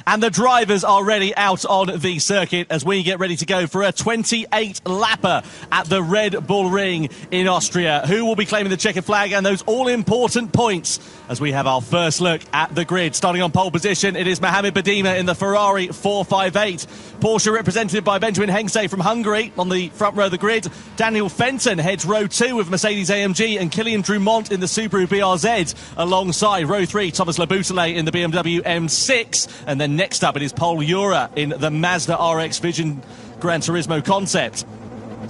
And the drivers are ready out on the circuit as we get ready to go for a 28-lapper at the Red Bull Ring in Austria. Who will be claiming the checkered flag and those all-important points as we have our first look at the grid. Starting on pole position, it is Mohamed Badima in the Ferrari 458. Porsche represented by Benjamin Hengse from Hungary on the front row of the grid. Daniel Fenton heads row 2 with Mercedes-AMG and Kylian Drumont in the Subaru BRZ alongside row 3, Thomas Laboutelet in the BMW M6. And then next up it is Paul Ura in the Mazda RX Vision Gran Turismo concept.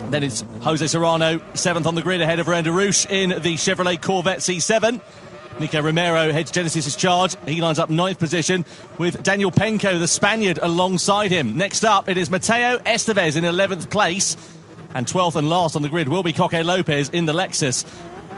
Then it's Jose Serrano, 7th on the grid ahead of Romain Desrouches in the Chevrolet Corvette C7. Nico Romero heads Genesis's charge. He lines up 9th position with Daniel Penco, the Spaniard, alongside him. Next up, it is Mateo Estevez in 11th place. And 12th and last on the grid will be Coque Lopez in the Lexus.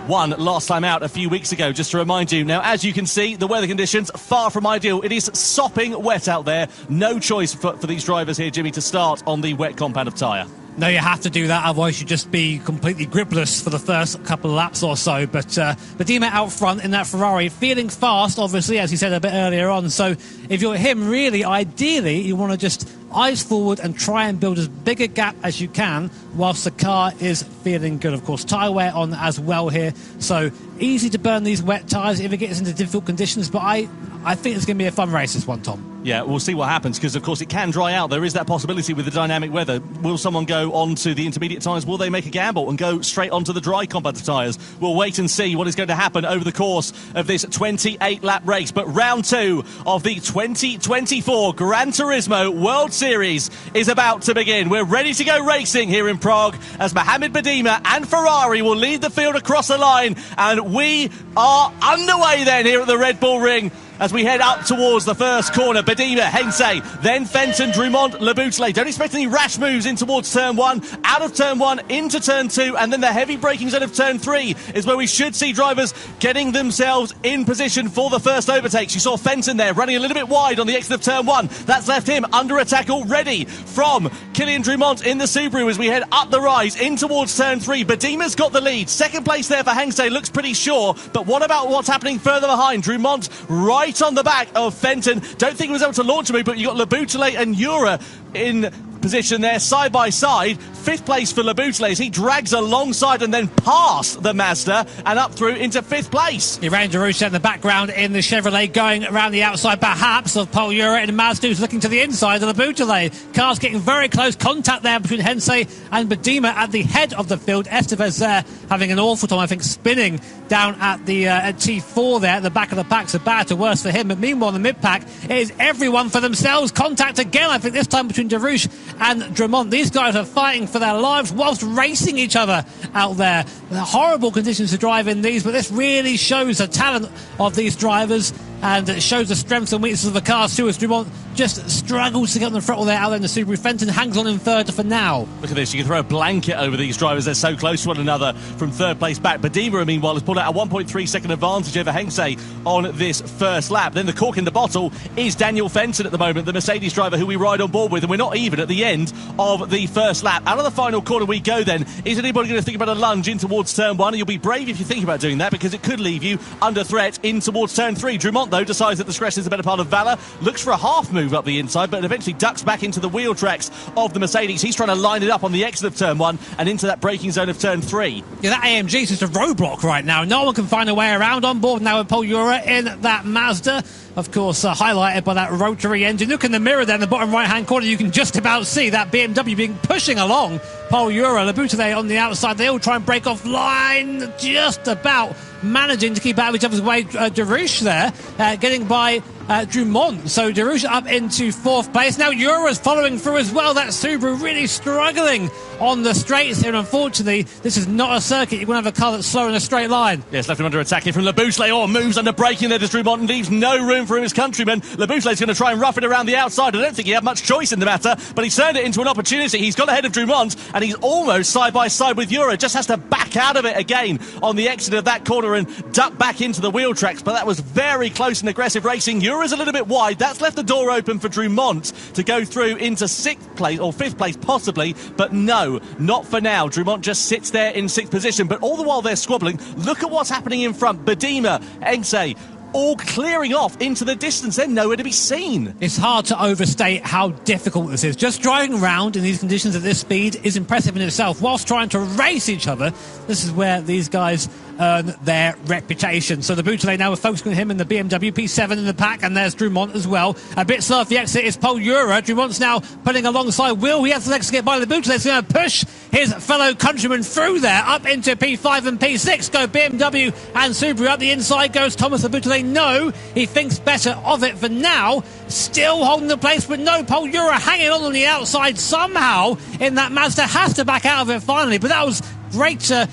Won last time out a few weeks ago, just to remind you. Now, as you can see, the weather conditions far from ideal. It is sopping wet out there. No choice for these drivers here, Jimmy, to start on the wet compound of tyre. No, you have to do that, otherwise you'd just be completely gripless for the first couple of laps or so. But Badima out front in that Ferrari, feeling fast, obviously, as he said a bit earlier on. So if you're him, really, ideally, you want to just eyes forward and try and build as big a gap as you can whilst the car is feeling good. Of course, tyre wear on as well here. So easy to burn these wet tyres if it gets into difficult conditions. But I think it's going to be a fun race, this one, Tom. Yeah, we'll see what happens, because, of course, it can dry out. There is that possibility with the dynamic weather. Will someone go on to the intermediate tyres? Will they make a gamble and go straight onto the dry compound tyres? We'll wait and see what is going to happen over the course of this 28-lap race. But round 2 of the 2024 Gran Turismo World Series is about to begin. We're ready to go racing here in Prague as Mohamed Badima and Ferrari will lead the field across the line. And we are underway then here at the Red Bull Ring as we head up towards the first corner. Badima, Hengse, then Fenton, Drumont, Laboutelet. Don't expect any rash moves in towards turn 1, out of turn 1, into turn 2, and then the heavy braking zone of turn 3 is where we should see drivers getting themselves in position for the first overtakes. You saw Fenton there running a little bit wide on the exit of turn 1. That's left him under attack already from Kylian Drumont in the Subaru as we head up the rise in towards turn 3. Badima's got the lead. Second place there for Hengse, looks pretty sure, but what about what's happening further behind? Drumont right on the back of Fenton. Don't think he was able to launch a move, but you've got Laboutelet and Ura in position there side by side. 5th place for Laboutelet as he drags alongside and then past the Mazda and up through into 5th place. Romain Desrouches in the background in the Chevrolet going around the outside perhaps of Paul Ura in Mazda, who's looking to the inside of Laboutelet. Cars getting very close, contact there between Hengse and Badima at the head of the field. Estevez there having an awful time, I think, spinning down at the at T4 there at the back of the pack, so bad to worse for him. But meanwhile, in the mid-pack, it is everyone for themselves. Contact again, I think, this time between Desrouches and Drumont. These guys are fighting for their lives whilst racing each other out there. Horrible conditions to drive in these, but this really shows the talent of these drivers, and it shows the strengths and weaknesses of the cars too, as Drumont just struggles to get on the throttle there out there in the Subaru. Fenton hangs on in 3rd for now. Look at this, you can throw a blanket over these drivers. They're so close to one another from 3rd place back. Badima, meanwhile, has pulled out a 1.3 second advantage over Hengse on this first lap. Then the cork in the bottle is Daniel Fenton at the moment, the Mercedes driver who we ride on board with, and we're not even at the end of the first lap. Out of the final corner we go then. Is anybody going to think about a lunge in towards turn 1? And you'll be brave if you think about doing that, because it could leave you under threat in towards turn 3. Drumont, though, decides that discretion is the better part of valour, looks for a half move up the inside, but eventually ducks back into the wheel tracks of the Mercedes. He's trying to line it up on the exit of turn 1 and into that braking zone of turn 3. Yeah, that AMG is just a roadblock right now. No one can find a way around. On board now with Paul Ura in that Mazda. Of course, highlighted by that rotary engine. Look in the mirror there in the bottom right-hand corner. You can just about see that BMW pushing along Paul Ura. Laboutelet on the outside. They all try and break off line. Just about managing to keep out of each other's way. Desrouches there, getting by Drumont. So Desrouches up into 4th place. Now Ura's following through as well. That Subaru really struggling on the straights here. Unfortunately, this is not a circuit. You're going to have a car that's slow in a straight line. Yes, left him under attack here from Laboutelet. Oh, moves under braking there to Drumont and leaves no room for his countryman. Laboutelet's going to try and rough it around the outside. I don't think he had much choice in the matter, but he's turned it into an opportunity. He's got ahead of Drumont and he's almost side by side with Ura. Just has to back out of it again on the exit of that corner and duck back into the wheel tracks. But that was very close and aggressive racing. Ura's a little bit wide. That's left the door open for Drumont to go through into 6th place or 5th place possibly, but no, not for now. Drumont just sits there in 6th position, but all the while they're squabbling. Look at what's happening in front. Badima, Hengse, all clearing off into the distance. They're nowhere to be seen. It's hard to overstate how difficult this is. Just driving around in these conditions at this speed is impressive in itself. Whilst trying to race each other, this is where these guys earn their reputation. So the Boutelet now, we're focusing on him in the BMW P7 in the pack, and there's Drumont as well. A bit slow off the exit is Paul Ura. Drumont's now putting alongside Will. He has the legs to get by the Boutelet. He's going to push his fellow countryman through there, up into P5 and P6. Go BMW and Subaru. Up the inside goes Thomas the Boutelet. No, he thinks better of it for now. Still holding the place, but no, Paul Ura hanging on the outside somehow in that Mazda. Has to back out of it finally, but that was great to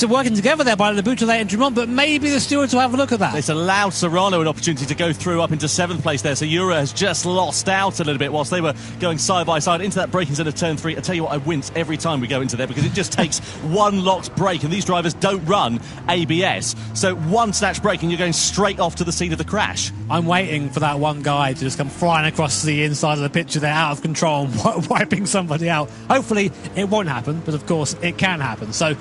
working together there by the Boutelet and Drumont, but maybe the stewards will have a look at that. It's allowed Serrano an opportunity to go through up into 7th place there, so Ura has just lost out a little bit whilst they were going side by side into that braking zone of turn 3. I tell you what, I wince every time we go into there because it just takes one locked brake, and these drivers don't run ABS, so one snatch brake and you're going straight off to the scene of the crash. I'm waiting for that one guy to just come flying across the inside of the picture there, out of control and wiping somebody out. Hopefully it won't happen, but of course it can happen. So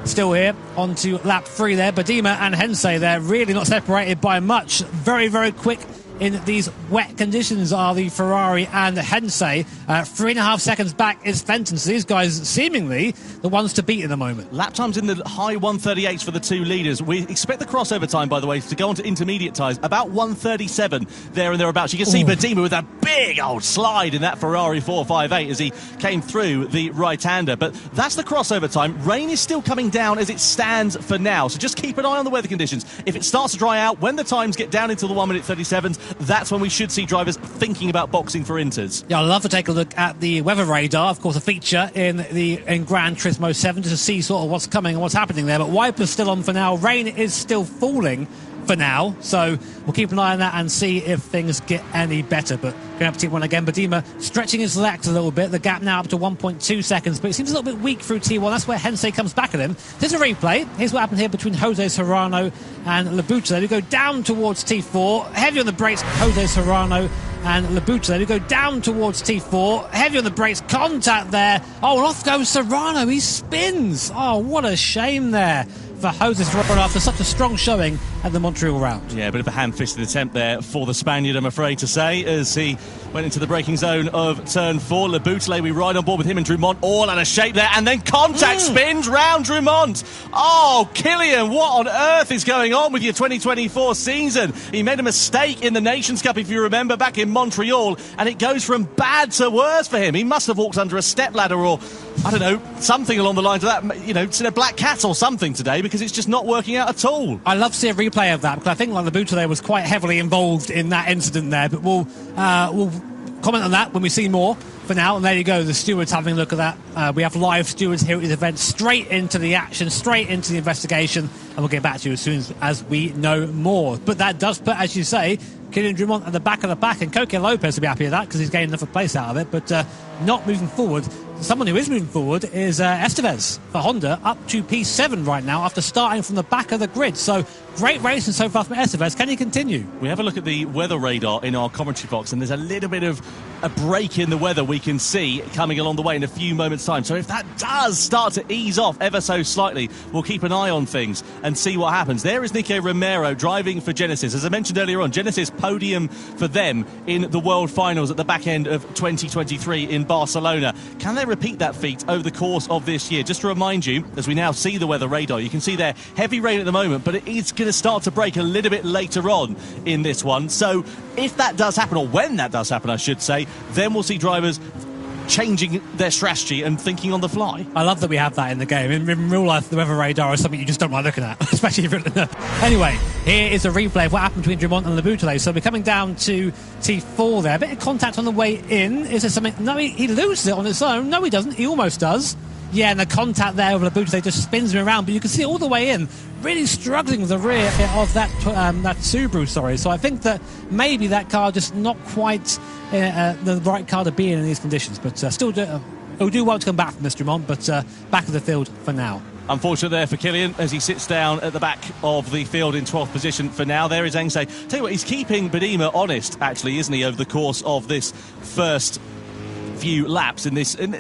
still here, on to lap 3 there. Badima and Hensei there, really not separated by much. Very, very quick in these wet conditions are the Ferrari and Hensei. 3.5 seconds back is Fenton. So these guys seemingly the ones to beat in the moment. Lap times in the high 138s for the two leaders. We expect the crossover time, by the way, to go on to intermediate tyres, about 137 there and thereabouts. You can see Badima with a big old slide in that Ferrari 458 as he came through the right-hander. But that's the crossover time. Rain is still coming down as it stands for now, so just keep an eye on the weather conditions. If it starts to dry out, when the times get down into the 1 minute 37s, that's when we should see drivers thinking about boxing for inters. Yeah, I'd love to take a look at the weather radar, of course, a feature in Gran Turismo 7 to see sort of what's coming and what's happening there. But wipers still on for now. Rain is still falling for now, so we'll keep an eye on that and see if things get any better. But going up to T1 again, Badima stretching his legs a little bit. The gap now up to 1.2 seconds, but it seems a little bit weak through T1. That's where Hensei comes back at him. There's a replay. Here's what happened here between Jose Serrano and Labute. We go down towards T4, heavy on the brakes, Jose Serrano and Labute. We go down towards T4, heavy on the brakes, contact there. Oh, and off goes Serrano. He spins. Oh, what a shame there for Jose Serrano after such a strong showing at the Montreal round. Yeah, a bit of a hand-fisted attempt there for the Spaniard, I'm afraid to say, as he went into the braking zone of turn 4. Labute, we ride on board with him and Drumont all out of shape there, and then contact spins round Drumont. Oh, Killian, what on earth is going on with your 2024 season? He made a mistake in the Nations Cup, if you remember, back in Montreal, and it goes from bad to worse for him. He must have walked under a stepladder or, I don't know, something along the lines of that, you know, seen a black cat or something today, because it's just not working out at all. I love to see a replay of that, because I think like Labute there was quite heavily involved in that incident there, but we'll comment on that when we see more. For now, and there you go, the stewards having a look at that. We have live stewards here at the event, straight into the action, straight into the investigation, and we'll get back to you as soon as we know more. But that does put, as you say, Killian Drumont at the back of the pack, and Coque Lopez will be happy with that because he's getting enough of a place out of it, but not moving forward. Someone who is moving forward is Estevez for Honda, up to P7 right now after starting from the back of the grid. So great racing so far from Estevez. Can he continue? We have a look at the weather radar in our commentary box, and there's a little bit of a break in the weather we can see coming along the way in a few moments' time. So if that does start to ease off ever so slightly, we'll keep an eye on things and see what happens. There is Nico Romero driving for Genesis. As I mentioned earlier on, Genesis podium for them in the World Finals at the back end of 2023 in Barcelona. Can they repeat that feat over the course of this year? Just to remind you, as we now see the weather radar, you can see there heavy rain at the moment, but it is going to start to break a little bit later on in this one. So if that does happen, or when that does happen I should say, then we'll see drivers changing their strategy and thinking on the fly. I love that we have that in the game. In real life, the weather radar is something you just don't like looking at, especially if you're... Anyway, here is a replay of what happened between Drumont and Labute. So we're coming down to T4 there. A bit of contact on the way in. Is there something... No, he loses it on its own. No, he doesn't. He almost does. Yeah, and the contact there with Labute just spins him around, but you can see all the way in, really struggling with the rear of that Subaru, sorry. So I think that maybe that car just not quite the right car to be in these conditions, but still it'll do well to come back from this, Drumont, but back of the field for now. Unfortunate there for Killian as he sits down at the back of the field in 12th position for now. There is Hensei. Tell you what, he's keeping Badima honest, actually, isn't he, over the course of this first few laps in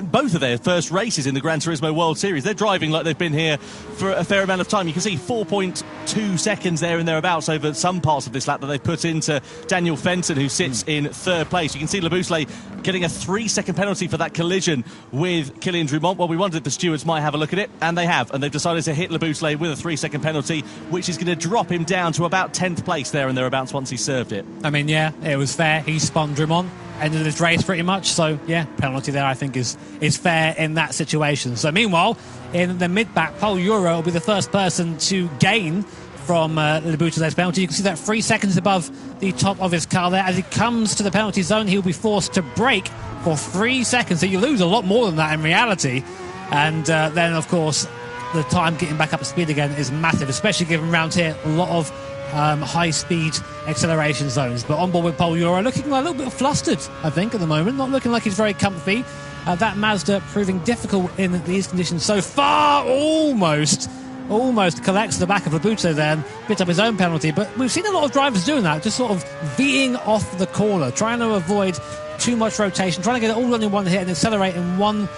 both of their first races in the Gran Turismo World Series. They're driving like they've been here for a fair amount of time. You can see 4.2 seconds there and thereabouts over some parts of this lap that they've put into Daniel Fenton, who sits in third place. You can see Labuschagne getting a 3-second penalty for that collision with Kylian Drumont. Well, we wondered if the stewards might have a look at it, and they have, and they've decided to hit Labuschagne with a 3-second penalty, which is going to drop him down to about 10th place there and thereabouts once he served it. I mean, yeah, it was fair. He spun Drumont, ended his race pretty much, so yeah, penalty there I think is fair in that situation. So meanwhile, in the mid-back, Paul Euro will be the first person to gain from Labuschagne's penalty. You can see that 3 seconds above the top of his car there. As he comes to the penalty zone, he'll be forced to brake for 3 seconds, so you lose a lot more than that in reality. And then, of course, the time getting back up to speed again is massive, especially given around here a lot of high-speed acceleration zones. But on board with Paul Euro, looking a little bit flustered, I think, at the moment. Not looking like he's very comfy. That Mazda proving difficult in these conditions so far. Almost collects the back of Labuschagne there and picks up his own penalty. But we've seen a lot of drivers doing that, just sort of V'ing off the corner, trying to avoid too much rotation, trying to get it all in one hit and accelerate in one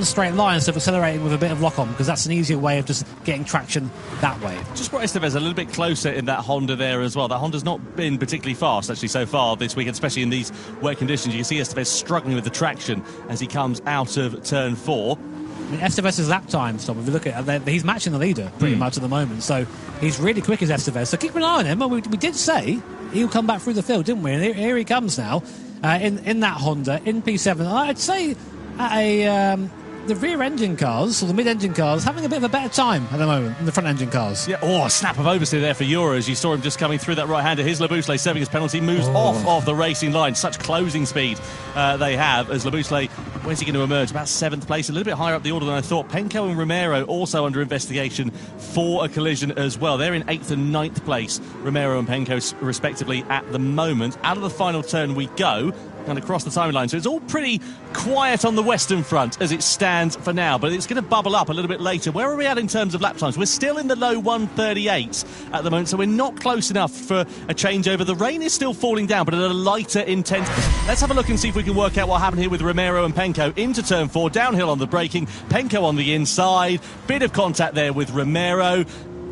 straight line instead of accelerating with a bit of lock-on, because that's an easier way of just getting traction that way. Just brought Estevez a little bit closer in that Honda there as well. That Honda's not been particularly fast, actually, so far this weekend, especially in these wet conditions. You can see Estevez struggling with the traction as he comes out of turn 4. I mean, Estevez's lap time, Tom, if you look at it, he's matching the leader pretty much at the moment, so he's really quick as Estevez. So keep an eye on him. We did say he'll come back through the field, didn't we? And here he comes now in that Honda, in P7. I'd say at the rear-engine cars, or the mid-engine cars, having a bit of a better time at the moment than the front-engine cars. Yeah, a snap of oversteer there for Euro as you saw him just coming through that right-hander. His Labuschagne serving his penalty, moves off of the racing line. Such closing speed they have as Labuschagne, where's he going to emerge? About 7th place, a little bit higher up the order than I thought. Penko and Romero also under investigation for a collision as well. They're in 8th and 9th place, Romero and Penko respectively at the moment. Out of the final turn we go, and across the timeline. So it's all pretty quiet on the Western front as it stands for now, but it's going to bubble up a little bit later. Where are we at in terms of lap times? We're still in the low 138s at the moment, so we're not close enough for a changeover. The rain is still falling down, but at a lighter intensity. Let's have a look and see if we can work out what happened here with Romero and Penko. Into turn 4, downhill on the braking, Penko on the inside, bit of contact there with Romero.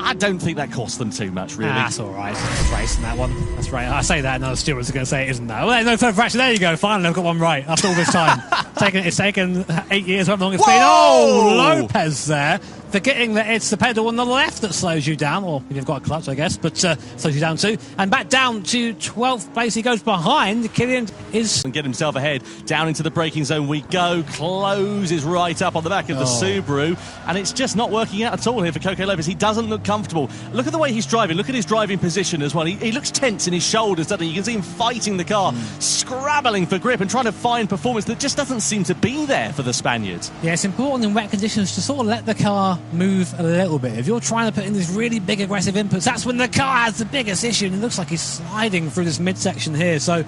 I don't think that cost them too much, really. That's all right. It's racing, that one. That's right. I say that, and other stewards are going to say it isn't that. Well, no further action. There you go. Finally, I've got one right after all this time. It's taken 8 years, however long it's been. Oh, Lopez there, forgetting that it's the pedal on the left that slows you down, or if you've got a clutch, I guess, but slows you down too. And back down to 12th place. He goes behind. Kylian is... And get himself ahead. Down into the braking zone we go. Closes right up on the back of the Subaru. And it's just not working out at all here for Coco Lopez. He doesn't look comfortable. Look at the way he's driving. Look at his driving position as well. He looks tense in his shoulders, doesn't he? You can see him fighting the car, scrabbling for grip and trying to find performance that just doesn't seem to be there for the Spaniards. Yeah, it's important in wet conditions to sort of let the car move a little bit. If you're trying to put in these really big aggressive inputs, that's when the car has the biggest issue, and it looks like he's sliding through this midsection here. So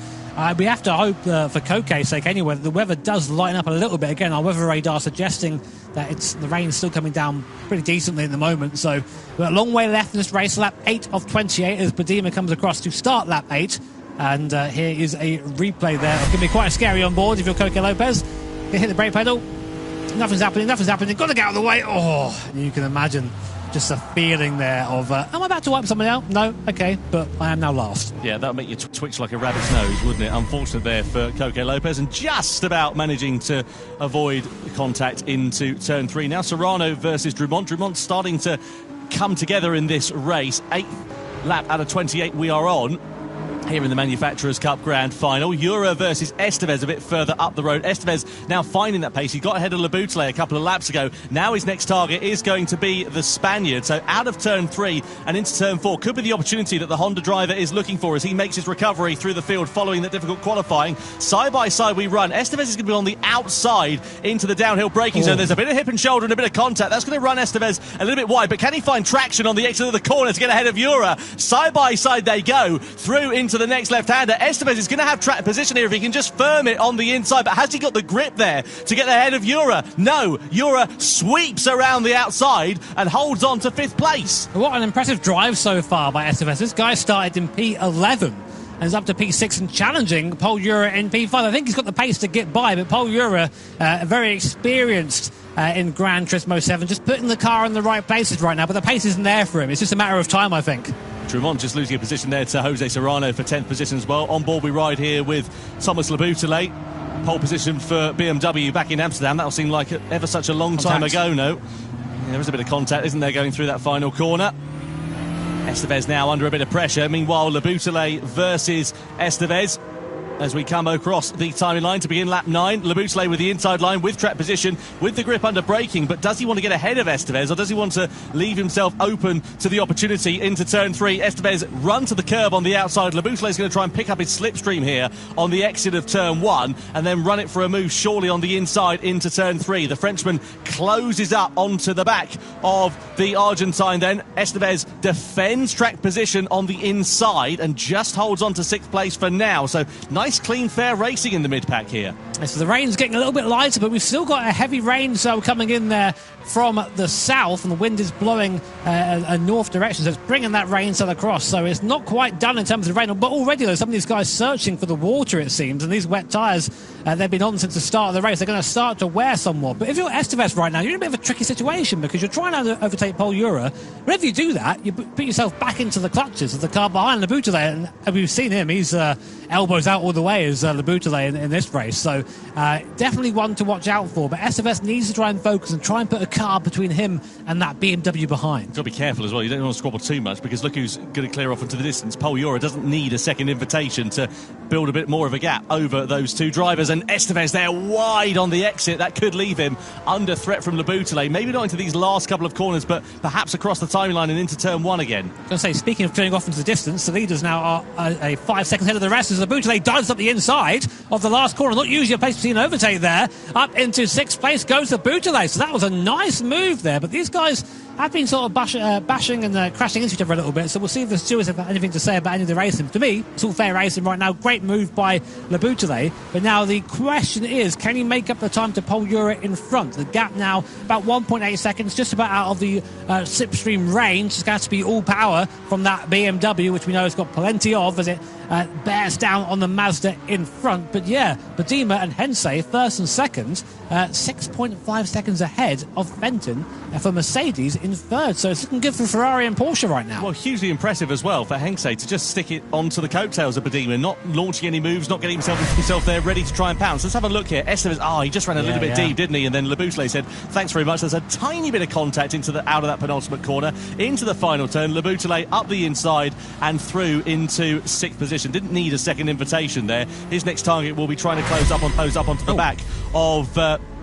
we have to hope, for Koke's sake anyway, that the weather does lighten up a little bit. Again, our weather radar suggesting that the rain's still coming down pretty decently at the moment. So we've got a long way left in this race. Lap 8 of 28 as Badima comes across to start lap 8. And here is a replay there. It's going to be quite scary on board if you're Coco Lopez. You hit the brake pedal. Nothing's happening. You've got to get out of the way. You can imagine just a feeling there of, am I about to wipe somebody out? No? Okay, but I am now last. Yeah, that would make you twitch like a rabbit's nose, wouldn't it? Unfortunate there for Coco Lopez, and just about managing to avoid contact into turn 3. Now Serrano versus Drumont. Drumont starting to come together in this race. 8th lap out of 28 we are on here in the Manufacturers' Cup Grand Final. Euro versus Estevez a bit further up the road. Estevez now finding that pace. He got ahead of Labuschagne a couple of laps ago. Now his next target is going to be the Spaniard. So out of turn 3 and into turn 4 could be the opportunity that the Honda driver is looking for as he makes his recovery through the field following that difficult qualifying. Side by side we run. Estevez is going to be on the outside into the downhill braking zone. There's a bit of hip and shoulder and a bit of contact. That's going to run Estevez a little bit wide, but can he find traction on the exit of the corner to get ahead of Euro? Side by side they go through into the next left-hander. Estevez is going to have track position here if he can just firm it on the inside, but has he got the grip there to get ahead of Euro? No, Euro sweeps around the outside and holds on to 5th place. What an impressive drive so far by Estevez. This guy started in P11 and is up to P6 and challenging Pol Ura in P5. I think he's got the pace to get by, but Pol Ura, very experienced in Gran Turismo 7, just putting the car in the right places right now, but the pace isn't there for him. It's just a matter of time, I think. Drummond just losing a position there to Jose Serrano for 10th position as well. On board we ride here with Thomas Laboutelet. Pole position for BMW back in Amsterdam. That'll seem like ever such a long time ago, no? Yeah, there is a bit of contact, isn't there, going through that final corner. Estevez now under a bit of pressure. Meanwhile, Laboutelet versus Estevez as we come across the timing line to begin lap 9. Laboutelet with the inside line, with track position, with the grip under braking, but does he want to get ahead of Estevez, or does he want to leave himself open to the opportunity into turn 3? Estevez run to the curb on the outside. Laboutelet is going to try and pick up his slipstream here on the exit of turn 1 and then run it for a move surely on the inside into turn 3. The Frenchman closes up onto the back of the Argentine then. Estevez defends track position on the inside and just holds on to 6th place for now. So nice, clean, fair racing in the mid-pack here. So the rain's getting a little bit lighter, but we've still got a heavy rain coming in there from the south, and the wind is blowing a north direction, so it's bringing that rain cell across. So it's not quite done in terms of rain, but already though, some of these guys searching for the water, it seems, and these wet tyres, they've been on since the start of the race. They're going to start to wear somewhat. But if you're Estevez right now, you're in a bit of a tricky situation because you're trying to overtake Pol Ura. Whenever you do that, you put yourself back into the clutches of the car behind Laboutelet, and we've seen him. He's elbows out all the way as Laboutelet in this race. So definitely one to watch out for. But Estevez needs to try and focus and try and put a car between him and that BMW behind. You've got to be careful as well. You don't want to squabble too much, because look who's going to clear off into the distance. Pol Ura doesn't need a second invitation to build a bit more of a gap over those two drivers. And Estevez there wide on the exit. That could leave him under threat from Laboutelet. Maybe not into these last couple of corners, but perhaps across the timeline and into turn 1 again. I was going to say, speaking of clearing off into the distance, the leaders now are 5 seconds ahead of the rest as Laboutelet dives up the inside of the last corner. Not usually a place to see an overtake there. Up into 6th place goes Laboutelet. So that was a nice move there, but these guys have been sort of bashing and crashing into each other a little bit, so we'll see if the stewards have anything to say about any of the racing. To me, it's all fair racing right now. Great move by Laboutelet, but now the question is, can he make up the time to Pol Ura in front? The gap now about 1.8 seconds, just about out of the slipstream range. It's going to have to be all power from that BMW, which we know has got plenty of as it bears down on the Mazda in front. But yeah, Badima and Hensei first and second, 6.5 seconds ahead of Fenton for Mercedes in third. So it's looking good for Ferrari and Porsche right now. Well, hugely impressive as well for Hensei to just stick it onto the coattails of Badima, not launching any moves, not getting himself there ready to try and pounce. Let's have a look here. Estevez, he just ran a little bit deep, didn't he? And then Laboutelet said, thanks very much. There's a tiny bit of contact out of that penultimate corner into the final turn. Laboutelet up the inside and through into 6th position. Didn't need a second invitation there. His next target will be trying to close up onto the back of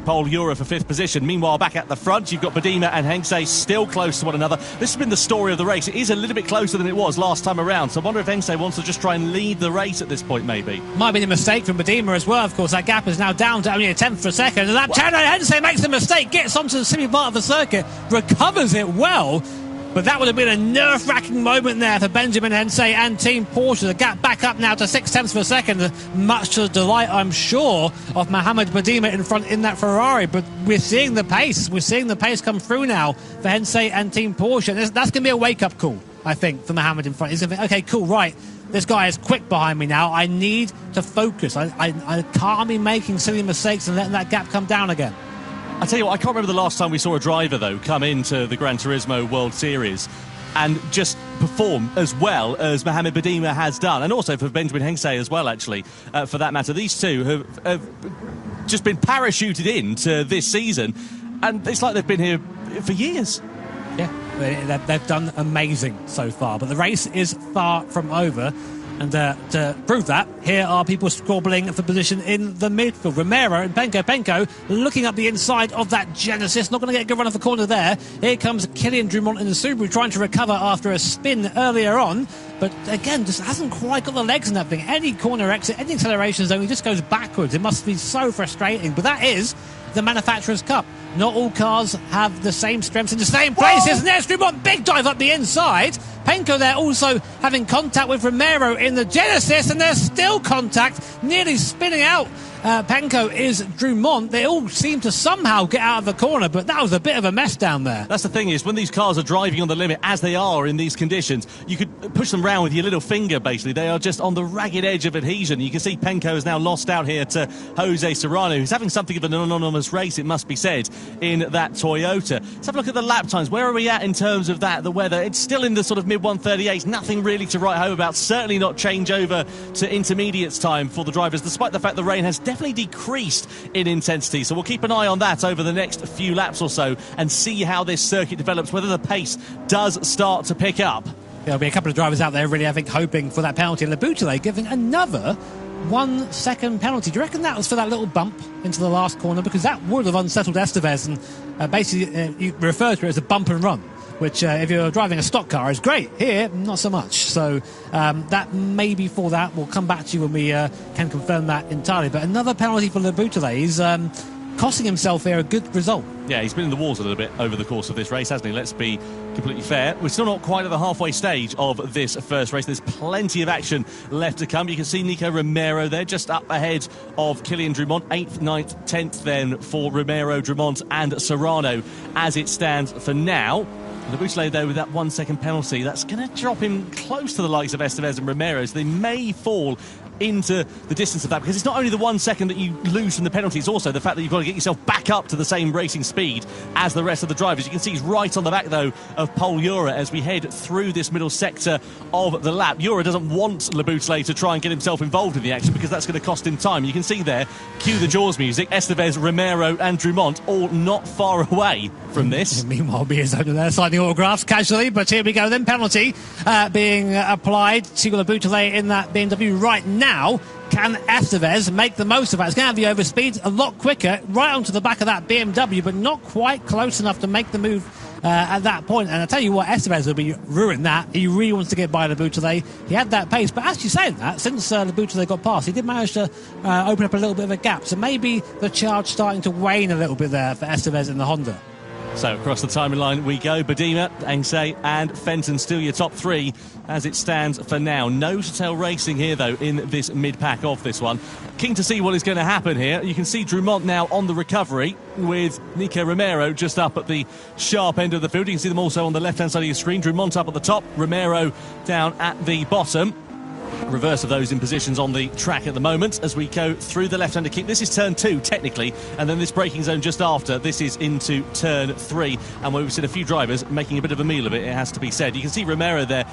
Pol Ura for 5th position. Meanwhile, back at the front, you've got Badima and Hensei still close to one another. This has been the story of the race. It is a little bit closer than it was last time around, so I wonder if Hensei wants to just try and lead the race at this point, maybe. Might be a mistake from Badima as well. Of course, that gap is now down to only a 10th for a second, and that turn, Hensei makes a mistake, gets onto the semi part of the circuit, recovers it well. But that would have been a nerve-wracking moment there for Benjamin Hensei and Team Porsche. The gap back up now to 6 tenths per second, much to the delight, I'm sure, of Mohamed Badima in front in that Ferrari. But we're seeing the pace. We're seeing the pace come through now for Hensei and Team Porsche. And that's going to be a wake-up call, I think, for Mohamed in front. He's going to think, OK, cool, right, this guy is quick behind me now. I need to focus. I can't be making silly mistakes and letting that gap come down again. I tell you what, I can't remember the last time we saw a driver, though, come into the Gran Turismo World Series and just perform as well as Mohamed Badima has done, and also for Benjamin Hensei as well, actually, for that matter. These two have just been parachuted into this season, and it's like they've been here for years. Yeah, they've done amazing so far, but the race is far from over. And to prove that, here are people squabbling for position in the midfield. Romero and Penko looking up the inside of that Genesis. Not going to get a good run off the corner there. Here comes Kylian Drummond in the Subaru trying to recover after a spin earlier on. But again, just hasn't quite got the legs in that thing. Any corner exit, any acceleration zone, he just goes backwards. It must be so frustrating. But that is the Manufacturers' Cup. Not all cars have the same strengths in the same places. And there's Drummond, big dive up the inside. Penko there also having contact with Romero in the Genesis, and there's still contact, nearly spinning out Penko is Drummond. They all seem to somehow get out of the corner, but that was a bit of a mess down there. That's the thing is, when these cars are driving on the limit, as they are in these conditions, you could push them round with your little finger, basically. They are just on the ragged edge of adhesion. You can see Penko has now lost out here to Jose Serrano, who's having something of an anonymous race, it must be said, in that Toyota. Let's have a look at the lap times. Where are we at in terms of that, the weather? It's still in the sort of mid-138s. Nothing really to write home about. Certainly not change over to intermediates time for the drivers, despite the fact the rain has definitely decreased in intensity. So we'll keep an eye on that over the next few laps or so and see how this circuit develops, whether the pace does start to pick up. There'll be a couple of drivers out there really, I think, hoping for that penalty. Le Boutelet giving another 1 second penalty. Do you reckon that was for that little bump into the last corner? Because that would have unsettled Estevez, and basically you refer to it as a bump and run, which if you're driving a stock car is great. Here, not so much. So that may be for that. We'll come back to you when we can confirm that entirely. But another penalty for Le Boutelet. He's costing himself here a good result. Yeah, he's been in the walls a little bit over the course of this race, hasn't he? Let's be completely fair. We're still not quite at the halfway stage of this first race. There's plenty of action left to come. You can see Nico Romero there, just up ahead of Kylian Drummond. 8th, 9th, 10th then for Romero, Drummond and Serrano as it stands for now. Le Boutelet, though, with that 1 second penalty, that's going to drop him close to the likes of Estevez and Romero, so they may fall into the distance of that, because it's not only the 1 second that you lose from the penalty, it's also the fact that you've got to get yourself back up to the same racing speed as the rest of the drivers. You can see he's right on the back, though, of Pol Ura as we head through this middle sector of the lap. Ura doesn't want Le Boutelet to try and get himself involved in the action, because that's going to cost him time. You can see there, cue the Jaws music, Estevez, Romero and Drummond all not far away from this. Meanwhile, Biazona there signing autographs casually, but here we go then. Penalty being applied to Le Boutelet in that BMW right now. Can Estevez make the most of that? It's going to have the overspeed a lot quicker, right onto the back of that BMW, but not quite close enough to make the move at that point. And I tell you what, Estevez will be ruined that. He really wants to get by Le Boutelet. He had that pace, but actually saying that, since Le Boutelet got past, he did manage to open up a little bit of a gap. So maybe the charge starting to wane a little bit there for Estevez in the Honda. So across the timeline we go. Badima, Engsay and Fenton still your top three as it stands for now. Nose-to-tail racing here, though, in this mid-pack of this one. Keen to see what is going to happen here. You can see Drummond now on the recovery with Nico Romero just up at the sharp end of the field. You can see them also on the left-hand side of your screen. Drummond up at the top, Romero down at the bottom. Reverse of those in positions on the track at the moment as we go through the left-hander keep. This is turn 2 technically, and then this braking zone just after this is into turn 3, and we've seen a few drivers making a bit of a meal of it, it has to be said. You can see Romero there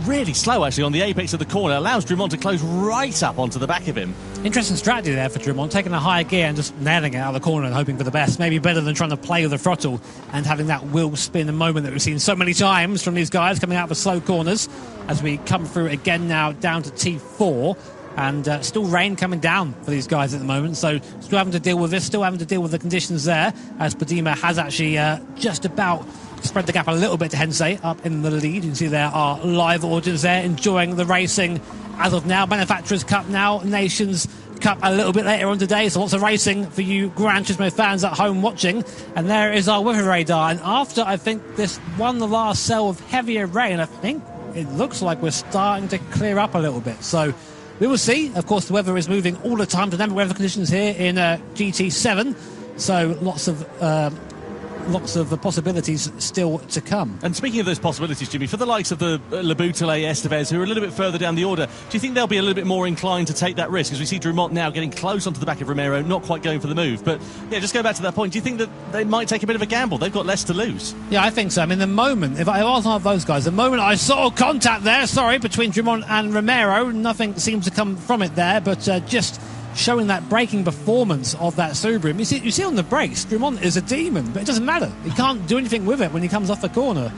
really slow actually on the apex of the corner, allows Drummond to close right up onto the back of him. Interesting strategy there for Drummond, taking a high gear and just nailing it out of the corner and hoping for the best. Maybe better than trying to play with the throttle and having that wheel spin moment that we've seen so many times from these guys coming out of the slow corners. As we come through again now down to T4, and still rain coming down for these guys at the moment, so still having to deal with this, still having to deal with the conditions there, as Badima has actually just about spread the gap a little bit to Hensei up in the lead. You can see there are live audience there enjoying the racing as of now. Manufacturers Cup now, Nations Cup a little bit later on today, so lots of racing for you Gran Turismo fans at home watching. And there is our weather radar, and after I think this the last cell of heavier rain, I think it looks like we're starting to clear up a little bit, so we will see. Of course, the weather is moving all the time, dynamic weather conditions here in GT7, so lots of the possibilities still to come. And speaking of those possibilities, Jimmy, for the likes of the Le Boutelet, Estevez, who are a little bit further down the order, do you think they'll be a little bit more inclined to take that risk? As we see Drummond now getting close onto the back of Romero, not quite going for the move. But yeah, just go back to that point. Do you think that they might take a bit of a gamble? They've got less to lose. Yeah, I think so. I mean, the moment, if I was one of those guys, the moment I saw contact there, between Drummond and Romero, nothing seems to come from it there, but just showing that braking performance of that Subaru. You see on the brakes, Drummond is a demon, but it doesn't matter. He can't do anything with it when he comes off the corner.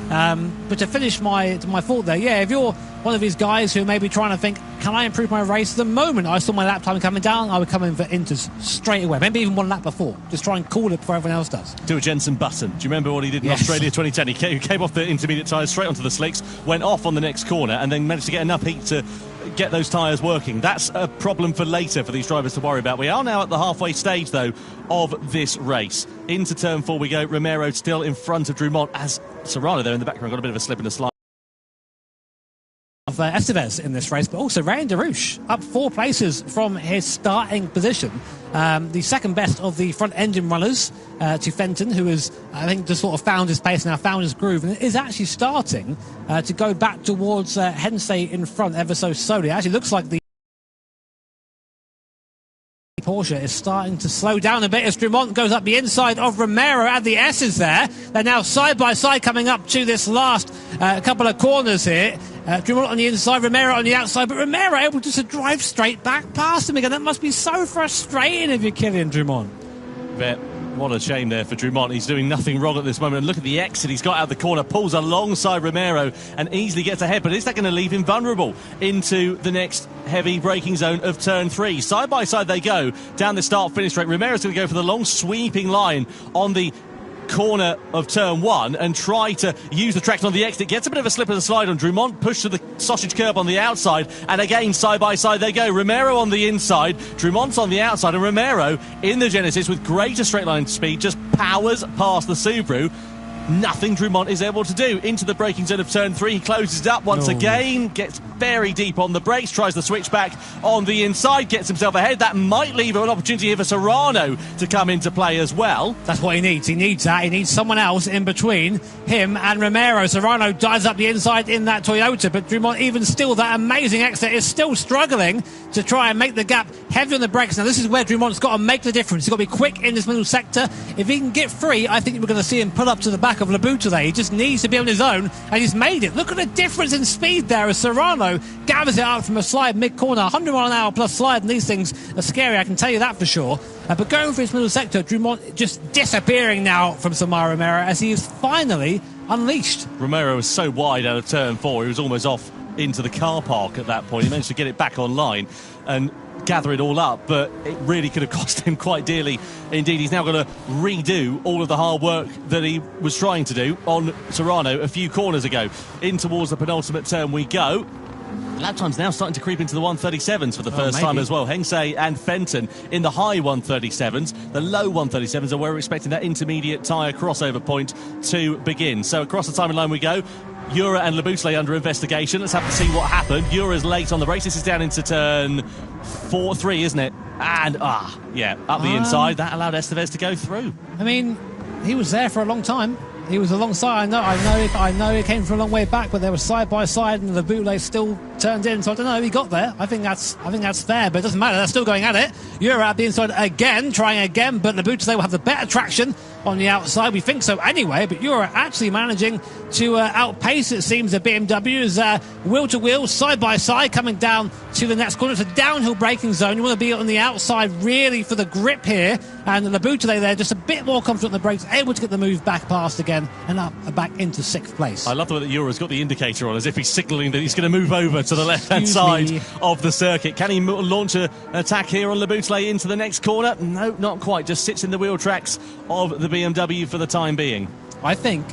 But to finish my thought there, yeah, if you're one of these guys who may be trying to think, can I improve my race? The moment I saw my lap time coming down, I would come in for Inters straight away. Maybe even one lap before. Just try and call it before everyone else does. Do a Jensen Button. Do you remember what he did in Australia 2010? He came off the intermediate tyres straight onto the slicks, went off on the next corner, and then managed to get enough heat to get those tyres working. That's a problem for later for these drivers to worry about. We are now at the halfway stage, though, of this race. Into turn 4 we go. Romero still in front of Drummond, as Serrano there in the background got a bit of a slip and a slide. Estevez in this race, but also Ryan DeRouche up 4 places from his starting position. The second best of the front engine runners to Fenton, who has, I think, just sort of found his pace now, found his groove, and is actually starting to go back towards Hensey in front ever so slowly. It actually looks like the Porsche is starting to slow down a bit as Drummond goes up the inside of Romero at the S's there. They're now side by side coming up to this last couple of corners here. Drummond on the inside, Romero on the outside, but Romero able just to drive straight back past him again. That must be so frustrating if you're Kylian Drummond. What a shame there for Drummond. He's doing nothing wrong at this moment. And look at the exit he's got out the corner, pulls alongside Romero and easily gets ahead. But is that going to leave him vulnerable into the next heavy braking zone of turn 3? Side by side they go down the start-finish straight. Romero's going to go for the long sweeping line on the corner of turn 1 and try to use the traction on the exit. Gets a bit of a slip and a slide on Drummond, pushed to the sausage curb on the outside, and again side by side they go. Romero on the inside, Drummond's on the outside, and Romero in the Genesis with greater straight line speed just powers past the Subaru. Nothing Drummond is able to do into the braking zone of turn 3. He closes it up once again, gets very deep on the brakes, tries the switch back on the inside, gets himself ahead. That might leave an opportunity here for Serrano to come into play as well. That's what he needs. He needs that. He needs someone else in between him and Romero. Serrano dives up the inside in that Toyota, but Drummond, even still, that amazing exit, is still struggling to try and make the gap heavy on the brakes. Now, this is where Drummond's got to make the difference. He's got to be quick in this middle sector. If he can get free, I think we're going to see him pull up to the back of Laboutelet. He just needs to be on his own, and he's made it. Look at the difference in speed there as Serrano gathers it up from a slide mid-corner. 100 mile an hour plus slide, and these things are scary, I can tell you that for sure. But going for his middle sector, Drummond just disappearing now from Samara Romero as he is finally unleashed. Romero was so wide out of turn 4, he was almost off into the car park at that point. He managed to get it back online and gather it all up, but it really could have cost him quite dearly indeed. He's now going to redo all of the hard work that he was trying to do on Serrano a few corners ago. In towards the penultimate turn we go. Lap time's now starting to creep into the 137s for the first time as well. Hensey and Fenton in the high 137s. The low 137s are where we're expecting that intermediate tyre crossover point to begin. So across the timing line we go. Ura and Laboutelet under investigation. Let's have to see what happened. Ura's late on the race. This is down into turn 3, isn't it? And, up the inside. That allowed Estevez to go through. I mean, he was there for a long time. He was alongside. I know he came from a long way back, but they were side by side, and the Laboutelet still turned in. So I don't know. He got there. I think that's fair, but it doesn't matter. They're still going at it. Ura at the inside again, trying again, but Laboutelet will have the better traction on the outside. We think so anyway, but Ura actually managing to outpace, it seems, the BMWs wheel to wheel, side by side, coming down to the next corner. It's a downhill braking zone. You want to be on the outside really for the grip here, and Laboutelet there just a bit more confident on the brakes, able to get the move back past again and up back into 6th place. I love the way that Ura's got the indicator on as if he's signalling that he's going to move over to the left-hand side of the circuit. Can he launch an attack here on Laboutelet into the next corner? No, not quite. Just sits in the wheel tracks of the BMW for the time being. I think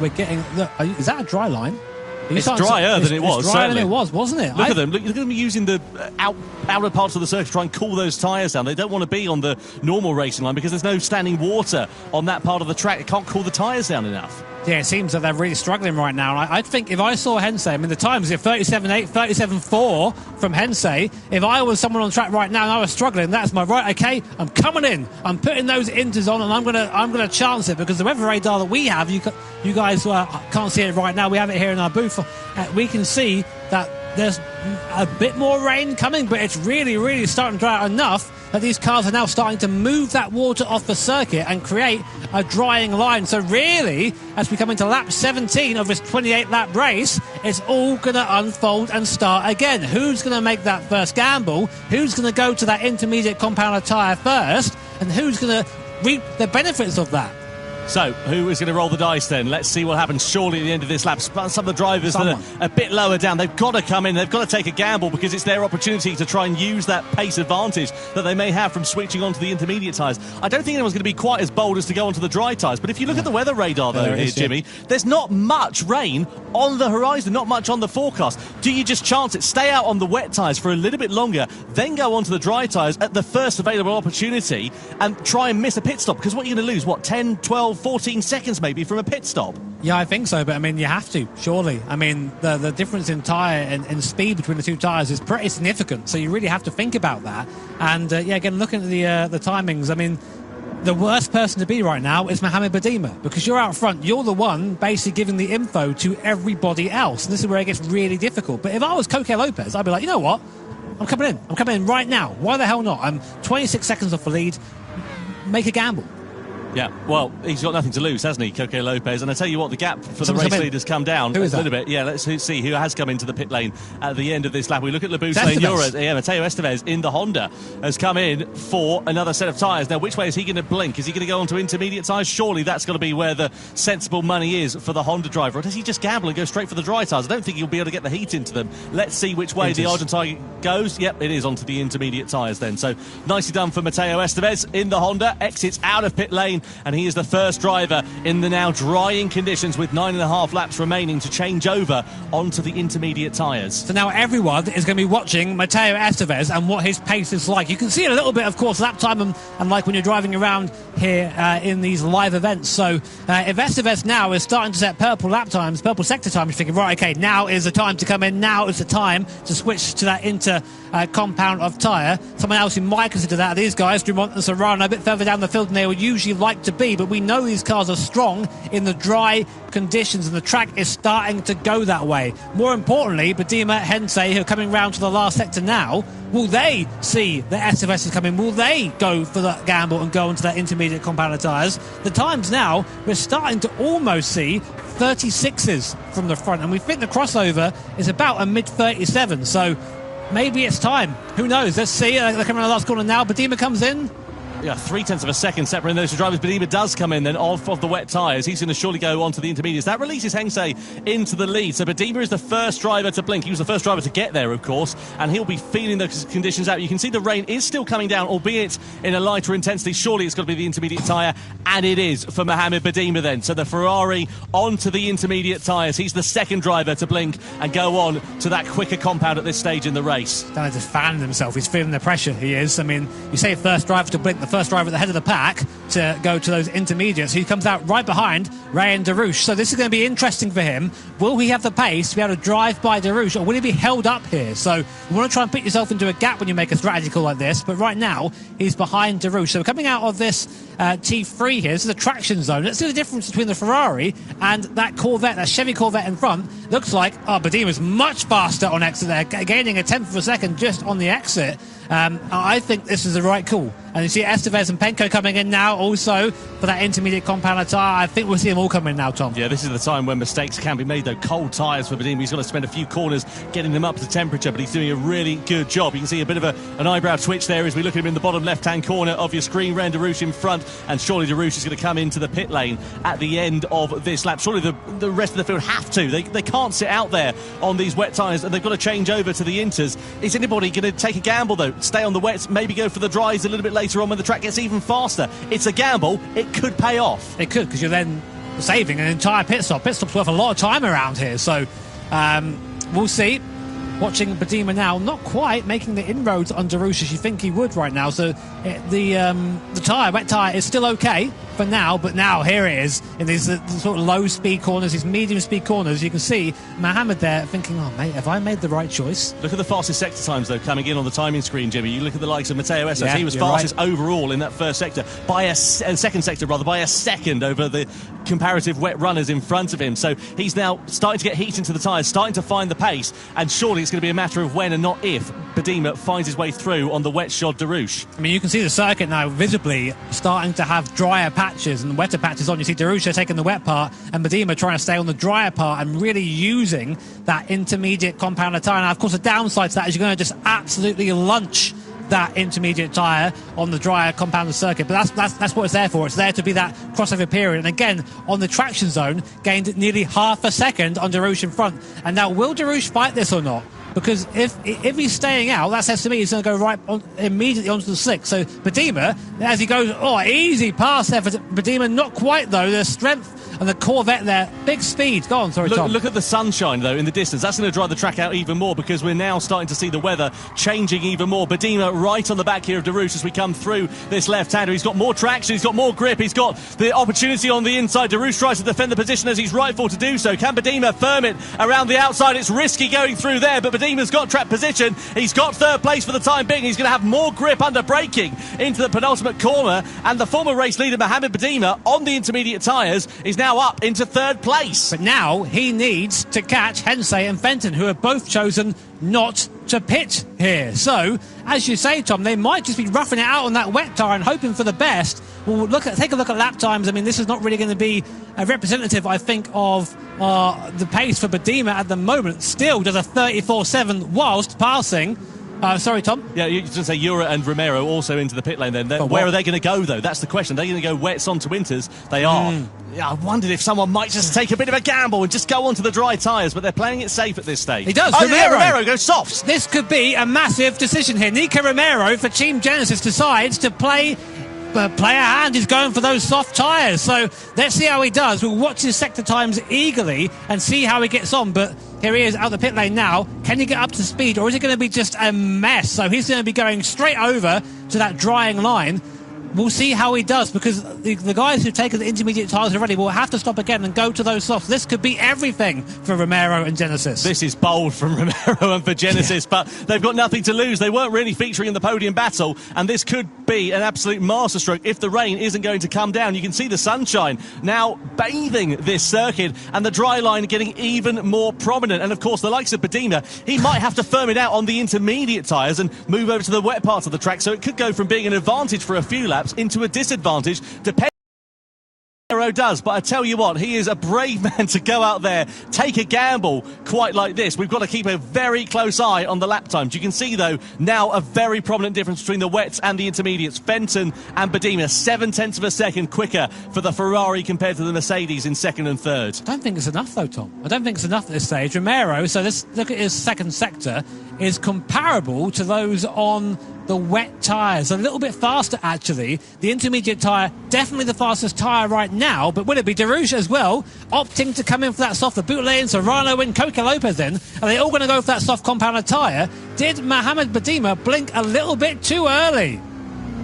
we're getting... is that a dry line? It's drier than it was, drier certainly. than it was, wasn't it? Look at them. Look at them using the outer parts of the circuit to try and cool those tyres down. They don't want to be on the normal racing line because there's no standing water on that part of the track. It can't cool the tyres down enough. Yeah, it seems that they're really struggling right now. I think if I saw Hensey, I mean, the times are 37.8, 37.4 from Hensey. If I was someone on the track right now and I was struggling, that's my right. Okay, I'm coming in. I'm putting those inters on, and I'm gonna chance it because the weather radar that we have, you guys can't see it right now. We have it here in our booth. We can see that there's a bit more rain coming, but it's really, really starting to dry out enough that these cars are now starting to move that water off the circuit and create a drying line. So really, as we come into lap 17 of this 28-lap race, it's all going to unfold and start again. Who's going to make that first gamble? Who's going to go to that intermediate compounder tyre first? And who's going to reap the benefits of that? So, who is going to roll the dice then? Let's see what happens surely at the end of this lap. Some of the drivers that are a bit lower down, they've got to come in, they've got to take a gamble because it's their opportunity to try and use that pace advantage that they may have from switching onto the intermediate tyres. I don't think anyone's going to be quite as bold as to go onto the dry tyres, but if you look at the weather radar though here, Jimmy, there's not much rain on the horizon, not much on the forecast. Do you just chance it, stay out on the wet tyres for a little bit longer, then go onto the dry tyres at the first available opportunity and try and miss a pit stop? Because what you're going to lose, 10, 12 12, 14 seconds maybe from a pit stop. Yeah, I think so, but I mean, you have to, surely. I mean, the difference in tyre and speed between the two tyres is pretty significant, so you really have to think about that. And yeah, again, looking at the timings, I mean, the worst person to be right now is Mohamed Badima, because you're out front, you're the one basically giving the info to everybody else, and this is where it gets really difficult. But if I was Coque Lopez, I'd be like, you know what? I'm coming in right now. Why the hell not? I'm 26 seconds off the lead. Make a gamble. Yeah, well, he's got nothing to lose, hasn't he, Coque Lopez? And I tell you what, the gap for the race leaders come down a little bit. Yeah, let's see who has come into the pit lane at the end of this lap. We look at Labuschagne Euras. Yeah, Mateo Estevez in the Honda has come in for another set of tyres. Now, which way is he going to blink? Is he going to go onto intermediate tyres? Surely that's got to be where the sensible money is for the Honda driver. Or does he just gamble and go straight for the dry tyres? I don't think he'll be able to get the heat into them. Let's see which way the Argentine goes. Yep, it is onto the intermediate tyres then. So nicely done for Mateo Estevez in the Honda. Exits out of pit lane, and he is the first driver in the now drying conditions with 9.5 laps remaining to change over onto the intermediate tyres. So now everyone is going to be watching Mateo Estevez and what his pace is like. You can see a little bit, of course, lap time and like when you're driving around here in these live events. So if Estevez now is starting to set purple lap times, purple sector time, you're thinking, right, okay, now is the time to come in. Now is the time to switch to that compound of tyre. Someone else who might consider that are these guys, Dumont and Serrano, a bit further down the field than they would usually like to be. But we know these cars are strong in the dry conditions, and the track is starting to go that way. More importantly, Badima, Hensei, who are coming round to the last sector now, will they see that Estevez is coming? Will they go for that gamble and go into that intermediate compound of tyres? The times now, we're starting to almost see 36s from the front, and we think the crossover is about a mid-37, so maybe it's time. Who knows? Let's see. They're coming around the last corner now. Badima comes in. Yeah, 0.3 of a second separating those two drivers. Badima does come in then off of the wet tyres. He's going to surely go onto the intermediates. That releases Hensei into the lead. So Badima is the first driver to blink. He was the first driver to get there, of course, and he'll be feeling those conditions out. You can see the rain is still coming down, albeit in a lighter intensity. Surely it's got to be the intermediate tyre, and it is for Mohamed Badima then. So the Ferrari onto the intermediate tyres. He's the second driver to blink and go on to that quicker compound at this stage in the race. Down to fan himself. He's feeling the pressure, he is. I mean, you say first driver to blink, the first driver at the head of the pack to go to those intermediates. He comes out right behind Ryan Darouche. So this is going to be interesting for him. Will he have the pace to be able to drive by Darouche, or will he be held up here? So you want to try and put yourself into a gap when you make a strategy call like this, but right now he's behind Darouche. So coming out of this T3 here, this is a traction zone. Let's see the difference between the Ferrari and that Corvette, that Chevy Corvette in front. Looks like Badima's much faster on exit there, gaining a tenth of a second just on the exit. I think this is the right call. And you see Estevez and Penko coming in now also for that intermediate compound tyre. I think we'll see them all come in now, Tom. Yeah, this is the time when mistakes can be made, though. Cold tyres for Badima. He's got to spend a few corners getting them up to temperature, but he's doing a really good job. You can see a bit of an eyebrow twitch there as we look at him in the bottom left-hand corner of your screen. Ryan Darouche in front, and surely Darouche is going to come into the pit lane at the end of this lap. Surely the rest of the field have to. They can't sit out there on these wet tyres, and they've got to change over to the inters. Is anybody going to take a gamble, though? Stay on the wets, maybe go for the dries a little bit later on when the track gets even faster. It's a gamble. It could pay off. It could, because you're then saving an entire pit stop. Pit stop's worth a lot of time around here, so we'll see. Watching Badima now, not quite making the inroads on Darouche as you think he would right now. So the wet tyre is still okay for now, but now here it is in these sort of low speed corners, these medium speed corners. You can see Mohamed there thinking, oh mate, have I made the right choice? Look at the fastest sector times though coming in on the timing screen, Jimmy. You look at the likes of Mateo Estevez. Yeah, he was fastest overall in that first sector by second sector by a second over the comparative wet runners in front of him. So he's now starting to get heat into the tyres, starting to find the pace, and surely it's going to be a matter of when and not if Badima finds his way through on the wet shod Darouche. I mean, you can see the circuit now visibly starting to have drier patches and wetter patches on. You see Darouche taking the wet part and Badima trying to stay on the drier part and really using that intermediate compound tyre. Now, of course, the downside to that is you're going to just absolutely lunch that intermediate tyre on the drier compounded circuit, but that's what it's there for. It's there to be that crossover period. And again, on the traction zone, gained nearly half a second on Darouche in front. And now, will Darouche fight this or not? Because if he's staying out, that says to me he's going to go right on, immediately onto the slick. So Badima, as he goes, easy pass there for Badima. Not quite, though. The strength and the Corvette there, big speed. Go on, sorry, Tom. Look at the sunshine, though, in the distance. That's going to dry the track out even more because we're now starting to see the weather changing even more. Badima right on the back here of Darush as we come through this left-hander. He's got more traction, he's got more grip, he's got the opportunity on the inside. Darush tries to defend the position as he's rightful to do so. Can Badima firm it around the outside? It's risky going through there, but Badima's got track position. He's got third place for the time being. He's going to have more grip under braking into the penultimate corner, and the former race leader Mohamed Badima on the intermediate tyres is now up into third place. But now he needs to catch Hensey and Fenton, who have both chosen not to pit here. So, as you say, Tom, they might just be roughing it out on that wet tyre and hoping for the best. Well, take a look at lap times. I mean, this is not really going to be a representative, I think, of the pace for Badima at the moment. Still does a 34.7 whilst passing. Sorry, Tom? Yeah, you just say Ura and Romero also into the pit lane then. Where are they going to go, though? That's the question. Are they going to go wets onto winters? They are. Yeah, I wondered if someone might just take a bit of a gamble and just go onto the dry tyres, but they're playing it safe at this stage. He does. Romero goes soft. This could be a massive decision here. Nico Romero for Team Genesis decides to play a hand. He's going for those soft tyres. So let's see how he does. We'll watch his sector times eagerly and see how he gets on. But here he is out the pit lane now. Can he get up to speed, or is it going to be just a mess? So he's going to be going straight over to that drying line. We'll see how he does, because the guys who've taken the intermediate tyres already will have to stop again and go to those softs. This could be everything for Romero and Genesis. This is bold from Romero and for Genesis, but they've got nothing to lose. They weren't really featuring in the podium battle, and this could be an absolute masterstroke if the rain isn't going to come down. You can see the sunshine now bathing this circuit, and the dry line getting even more prominent. And of course, the likes of Badima, he might have to firm it out on the intermediate tyres and move over to the wet parts of the track, so it could go from being an advantage for a few laps into a disadvantage, depending on what Romero does. But I tell you what, he is a brave man to go out there, take a gamble quite like this. We've got to keep a very close eye on the lap times. You can see, though, now a very prominent difference between the wets and the intermediates. Fenton and Badima, 0.7 of a second quicker for the Ferrari compared to the Mercedes in second and third. I don't think it's enough, though, Tom. I don't think it's enough at this stage. Romero, so let's look at his second sector, is comparable to those on the wet tyres. A little bit faster, actually. The intermediate tyre, definitely the fastest tyre right now, but will it be Darush as well, opting to come in for that soft? The Boutlet, Serrano and Coca Lopez then, are they all going to go for that soft compounded tyre? Did Mohamed Badima blink a little bit too early?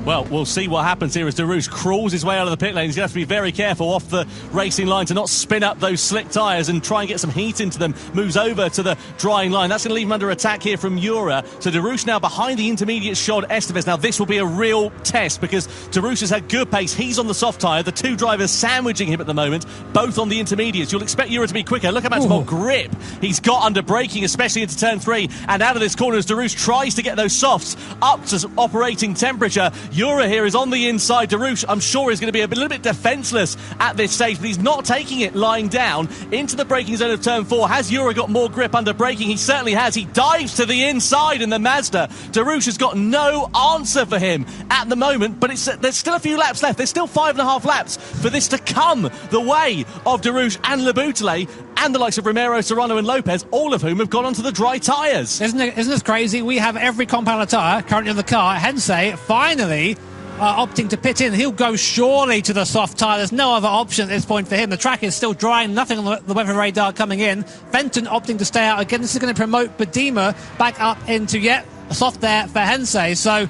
Well, we'll see what happens here as Darush crawls his way out of the pit lane. He's going to have to be very careful off the racing line to not spin up those slick tyres and try and get some heat into them. Moves over to the drying line. That's going to leave him under attack here from Ura. So Darush now behind the intermediate shod Estevez. Now this will be a real test because Darush has had good pace. He's on the soft tyre. The two drivers sandwiching him at the moment, both on the intermediates. You'll expect Ura to be quicker. Look how much more grip he's got under braking, especially into turn 3. And out of this corner as Darush tries to get those softs up to operating temperature. Ura here is on the inside. Darush, I'm sure, is going to be a little bit defenceless at this stage, but he's not taking it lying down into the braking zone of turn 4. Has Ura got more grip under braking? He certainly has. He dives to the inside in the Mazda. Darush has got no answer for him at the moment, but there's still a few laps left. There's still 5.5 laps for this to come the way of Darush and Le Boutlet and the likes of Romero, Serrano and Lopez, all of whom have gone onto the dry tyres. Isn't this crazy? We have every compounded tyre currently on the car. Hensey finally opting to pit in. He'll go surely to the soft tyre. There's no other option at this point for him. The track is still drying, nothing on the weather radar coming in. Fenton opting to stay out again. This is going to promote Badima back up into yet soft there for Hensey. So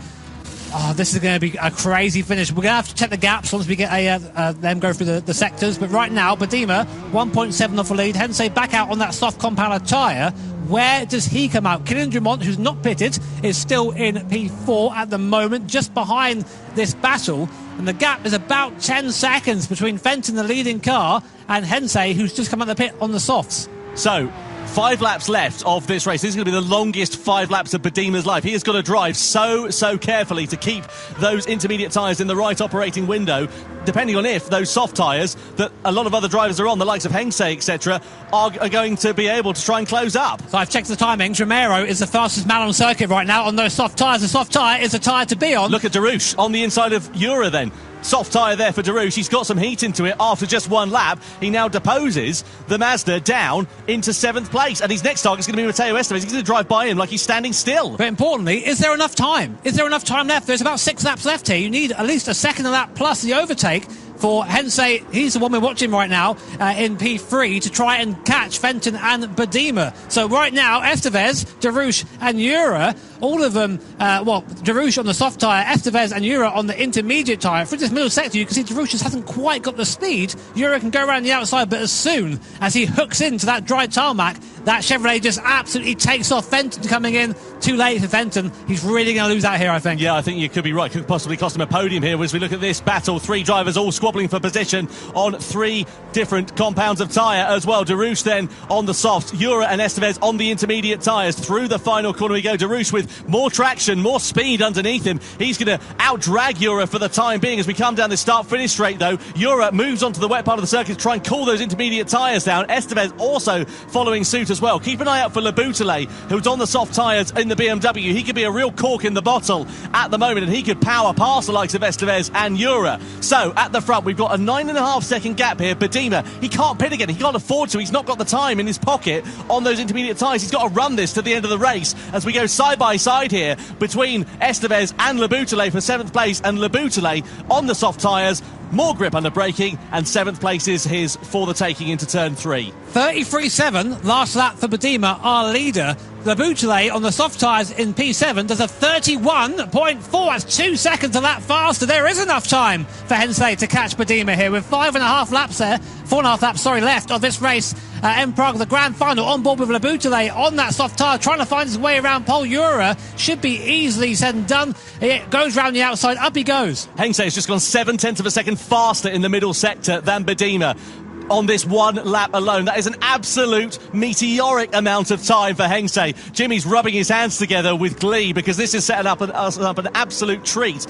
this is going to be a crazy finish. We're going to have to check the gaps once we get them go through the sectors. But right now, Badima 1.7 off the lead. Hensey back out on that soft compounded tyre. Where does he come out? Kylian Drummond, who's not pitted, is still in P4 at the moment, just behind this battle. And the gap is about 10 seconds between Fenton, the leading car, and Hensey, who's just come out of the pit on the softs. So 5 laps left of this race. This is going to be the longest 5 laps of Badima's life. He has got to drive so carefully to keep those intermediate tyres in the right operating window, depending on if those soft tyres that a lot of other drivers are on, the likes of Hensey, etc., are going to be able to try and close up. So I've checked the timings. Romero is the fastest man on circuit right now on those soft tyres. The soft tyre is a tyre to be on. Look at Darush on the inside of Ura then. Soft tyre there for Darush. He's got some heat into it after just one lap. He now deposes the Mazda down into 7th place. And his next target is going to be Matteo Estevez. He's going to drive by him like he's standing still. But importantly, is there enough time? Is there enough time left? There's about 6 laps left here. You need at least a second of that plus the overtake for Hensei. He's the one we're watching right now in P3 to try and catch Fenton and Badima. So right now, Estevez, Darush and Ura, all of them, Darush on the soft tyre, Estevez and Ura on the intermediate tyre. For this middle sector, you can see Darush just hasn't quite got the speed. Ura can go around the outside, but as soon as he hooks into that dry tarmac, that Chevrolet just absolutely takes off. Fenton coming in too late for Fenton. He's really going to lose out here, I think. Yeah, I think you could be right. Could possibly cost him a podium here as we look at this battle. 3 drivers all squabbling for position on 3 different compounds of tyre as well. Darush then on the soft, Ura and Estevez on the intermediate tyres. Through the final corner we go. Darush with more traction, more speed underneath him. He's going to out-drag Ura for the time being as we come down this start-finish straight, though. Ura moves onto the wet part of the circuit to try and cool those intermediate tyres down. Estevez also following suit as well. Keep an eye out for Laboutelet, who's on the soft tyres in the BMW. He could be a real cork in the bottle at the moment, and he could power past the likes of Estevez and Ura. So, at the front, we've got a 9.5 second gap here. Badima, he can't pit again. He can't afford to. He's not got the time in his pocket on those intermediate tyres. He's got to run this to the end of the race as we go side by side here between Estevez and Laboutelet for 7th place, and Laboutelet on the soft tyres. More grip under braking, and 7th place is his for the taking into turn 3. 33.7, last lap for Badima, our leader. Laboutelet on the soft tyres in P7 does a 31.4. That's 2 seconds a lap faster. There is enough time for Hensei to catch Badima here with 4.5 laps left of this race in Prague, the grand final, on board with Laboutelet on that soft tyre, trying to find his way around Paul Ura. Should be easily said and done. It goes round the outside, up he goes. Hensei has just gone 0.7 of a second faster in the middle sector than Badima on this one lap alone. That is an absolute meteoric amount of time for Hensei. Jimmy's rubbing his hands together with glee because this is setting up an absolute treat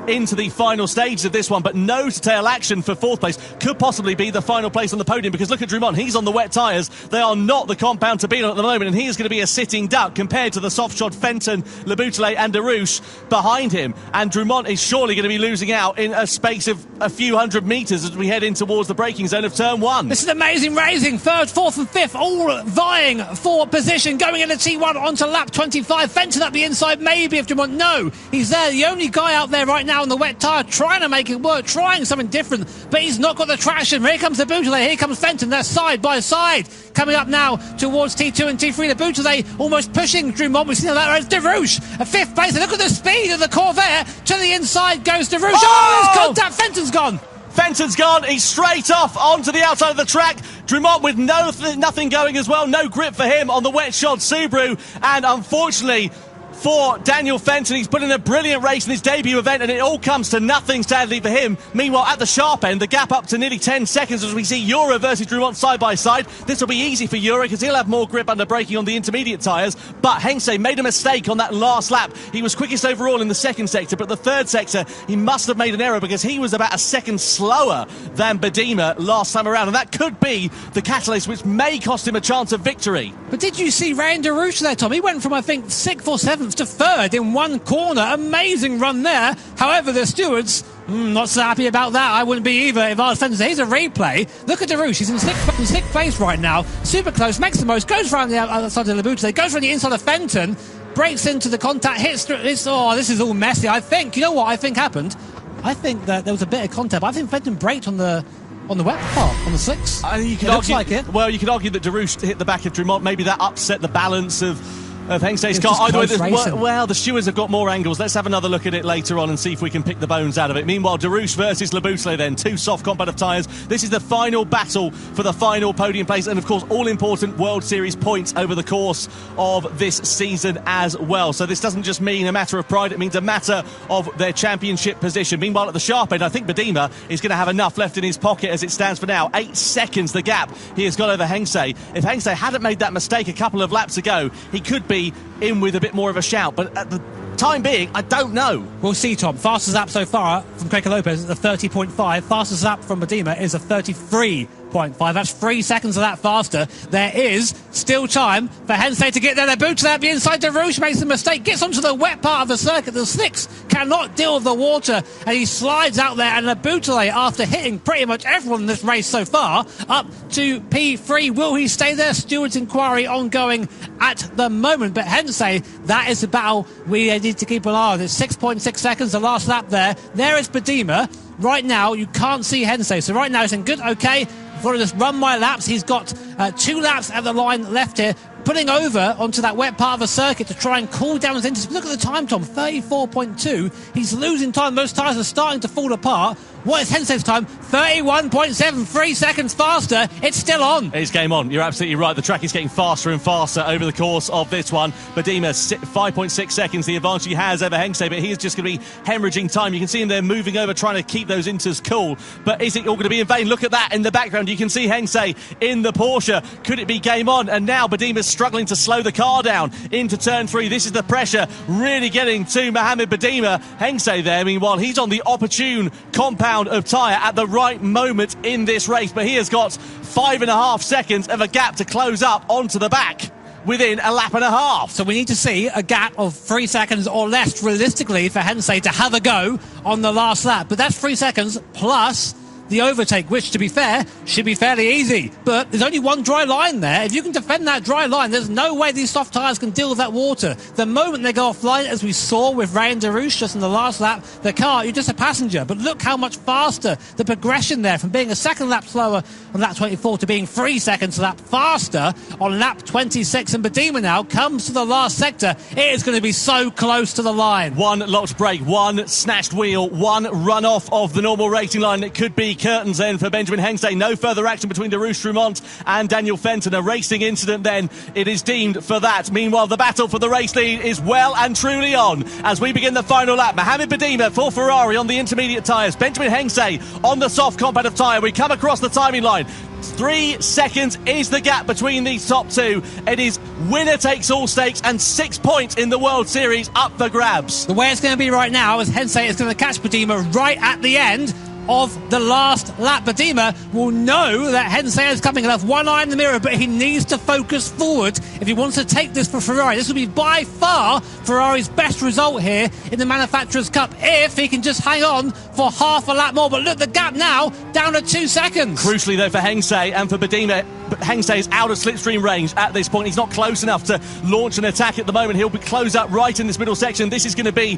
into the final stage of this one, but no to tail action for 4th place. Could possibly be the final place on the podium, because look at Drummond. He's on the wet tyres. They are not the compound to be on at the moment, and he is going to be a sitting duck compared to the soft shod Fenton, Laboutelet and Darush behind him. And Drummond is surely going to be losing out in a space of a few hundred metres as we head in towards the braking zone of turn 1. This is amazing racing. 3rd, 4th and 5th all vying for position, going into T1 onto lap 25. Fenton up the inside, maybe, if Drummond. No, he's there, the only guy out there right now on the wet tyre, trying to make it work, trying something different, but he's not got the traction. Here comes the Laboutelet, here comes Fenton. They're side by side, coming up now towards T2 and T3. The Laboutelet almost pushing Drummond. We've seen that. It's Darush, a 5th place. And look at the speed of the Corvair. To the inside goes Darush. Oh, there's contact. Fenton's gone. Fenton's gone. He's straight off onto the outside of the track. Drummond with nothing going as well. No grip for him on the wet shod Subaru. And unfortunately for Daniel Fenton, he's put in a brilliant race in his debut event, and it all comes to nothing, sadly, for him. Meanwhile, at the sharp end, the gap up to nearly 10 seconds as we see Ura versus Drummond side by side. This will be easy for Ura because he'll have more grip under braking on the intermediate tyres, but Hensei made a mistake on that last lap. He was quickest overall in the 2nd sector, but the 3rd sector, he must have made an error because he was about a second slower than Badima last time around, and that could be the catalyst which may cost him a chance of victory. But did you see Ryan Darush there, Tom? He went from, I think, 6th or 7th to 3rd in one corner. Amazing run there. However, the stewards, not so happy about that. I wouldn't be either if I was Fenton. Here's a replay. Look at Darush. He's in 6th place right now. Super close, makes the most, goes around the outside of Laboutelet, goes around the inside of Fenton, breaks into the contact, hits through. This is all messy. I think, you know what I think happened? I think that there was a bit of contact, but I think Fenton braked on the wet part, on the slicks. You could argue, like it. Well, you could argue that Darush hit the back of Drummond. Maybe that upset the balance of Hensei's car. Either way, well, the stewards have got more angles. Let's have another look at it later on and see if we can pick the bones out of it. Meanwhile, Darush versus Laboutelet then. 2 soft compound of tyres. This is the final battle for the final podium place, and of course, all important World Series points over the course of this season as well. So this doesn't just mean a matter of pride, it means a matter of their championship position. Meanwhile, at the sharp end, I think Badima is going to have enough left in his pocket as it stands for now. 8 seconds the gap he has got over Hensei. If Hensei hadn't made that mistake a couple of laps ago, he could be in with a bit more of a shout, but at the time being, I don't know. We'll see, Tom. Fastest lap so far from Craig Lopez is a 30.5. Fastest lap from Badima is a 33. 0.5. That's 3 seconds of that faster. There is still time for Hensei to get there. They're booted out the inside. Darush makes a mistake, gets onto the wet part of the circuit. The slicks cannot deal with the water, and he slides out there. And Labutale, after hitting pretty much everyone in this race so far, up to P3. Will he stay there? Stewart's inquiry ongoing at the moment. But Hensei, that is the battle we need to keep an eye on. It's 6.6 seconds, the last lap there. There is Bedima. Right now, you can't see Hensei. So right now, he's in good, okay. I've got to just run my laps. He's got 2 laps at the line left here, putting over onto that wet part of the circuit to try and cool down his engine. Look at the time, Tom, 34.2. He's losing time. Those tyres are starting to fall apart. What is Hensei's time? 31.7, 3 seconds faster. It's still on. It's game on. You're absolutely right. The track is getting faster and faster over the course of this one. Bedima, 5.6 seconds, the advantage he has over Hensei, but he is just going to be hemorrhaging time. You can see him there moving over, trying to keep those inters cool. But is it all going to be in vain? Look at that in the background. You can see Hensei in the Porsche. Could it be game on? And now Bedima's struggling to slow the car down into turn 3. This is the pressure really getting to Mohamed Bedima. Hensei there, meanwhile, he's on the opportune compound of tyre at the right moment in this race, but he has got 5.5 seconds of a gap to close up onto the back within a lap and a half. So we need to see a gap of 3 seconds or less realistically for Hensei to have a go on the last lap. But that's 3 seconds plus the overtake, which, to be fair, should be fairly easy. But there's only one dry line there. If you can defend that dry line, there's no way these soft tyres can deal with that water. The moment they go offline, as we saw with Ray and Darush just in the last lap, the car, you're just a passenger. But look how much faster the progression there, from being a second lap slower on lap 24 to being 3 seconds lap faster on lap 26. And Bedima now comes to the last sector. It is going to be so close to the line. One locked brake, one snatched wheel, one run off of the normal racing line. It could be curtains then for Benjamin Hensei. No further action between Darush Trumont and Daniel Fenton. A racing incident then, it is deemed for that. Meanwhile, the battle for the race lead is well and truly on as we begin the final lap. Mohamed Bedima for Ferrari on the intermediate tyres. Benjamin Hensei on the soft competitive tyre. We come across the timing line. 3 seconds is the gap between these top two. It is winner takes all stakes and 6 points in the World Series up for grabs. The way it's going to be right now is Hensei is going to catch Bedima right at the end of the last lap. Bedima will know that Hensei is coming. He'll have one eye in the mirror, but he needs to focus forward if he wants to take this for Ferrari. This will be by far Ferrari's best result here in the Manufacturers' Cup if he can just hang on for half a lap more. But look, the gap now down to 2 seconds. Crucially though for Hensei and for Bedima, Hensei is out of slipstream range at this point. He's not close enough to launch an attack at the moment. He'll be close up right in this middle section. This is going to be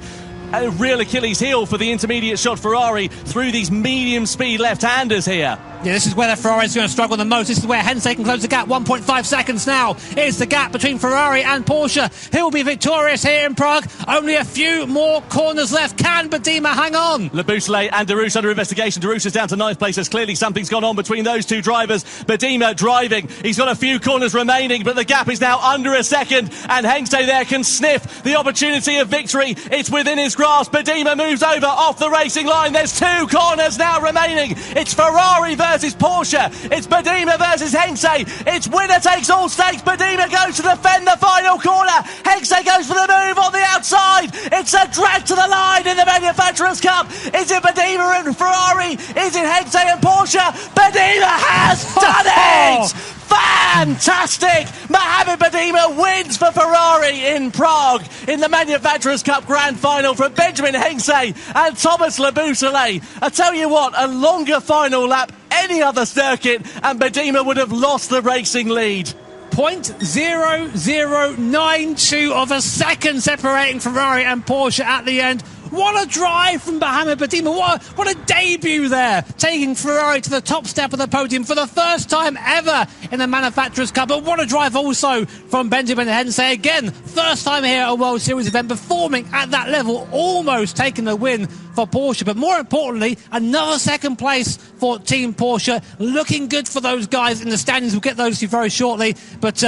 a real Achilles heel for the intermediate shot Ferrari through these medium speed left-handers here. Yeah, this is where the Ferrari is going to struggle the most. This is where Hensei can close the gap. 1.5 seconds now is the gap between Ferrari and Porsche. He'll be victorious here in Prague. Only a few more corners left. Can Bedima hang on? Labuschagne and Darush under investigation. Darush is down to 9th place. There's clearly something's gone on between those two drivers. Bedima driving. He's got a few corners remaining, but the gap is now under a second, and Hensei there can sniff the opportunity of victory. It's within his grasp. Bedima moves over off the racing line. There's 2 corners now remaining. It's Ferrari versus Porsche. It's Bedima versus Hensei. It's winner takes all stakes. Bedima goes to defend the final corner. Hensei goes for the move on the outside. It's a drag to the line in the Manufacturers' Cup. Is it Bedima and Ferrari? Is it Hensei and Porsche? Bedima has done it! Fantastic! Mohamed Bedima wins for Ferrari in Prague in the Manufacturers' Cup Grand Final from Benjamin Hensei and Thomas Labuschagne. I tell you what, a longer final lap any other circuit and Bedima would have lost the racing lead. 0.0092 of a second separating Ferrari and Porsche at the end. What a drive from Mohamed Bedima. What a debut there, taking Ferrari to the top step of the podium for the first time ever in the Manufacturers' Cup. But what a drive also from Benjamin Hensei. Again, first time here at a World Series event, performing at that level, almost taking the win for Porsche. But more importantly, another second place for Team Porsche. Looking good for those guys in the standings. We'll get those to you very shortly. But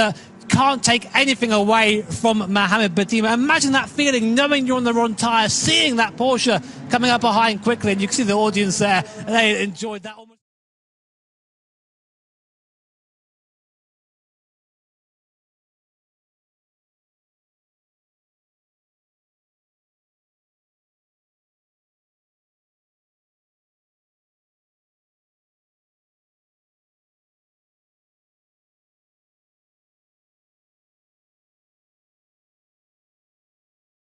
can't take anything away from Mohamed Bedima. Imagine that feeling, knowing you're on the wrong tyre, seeing that Porsche coming up behind quickly, and you can see the audience there, and they enjoyed that almost.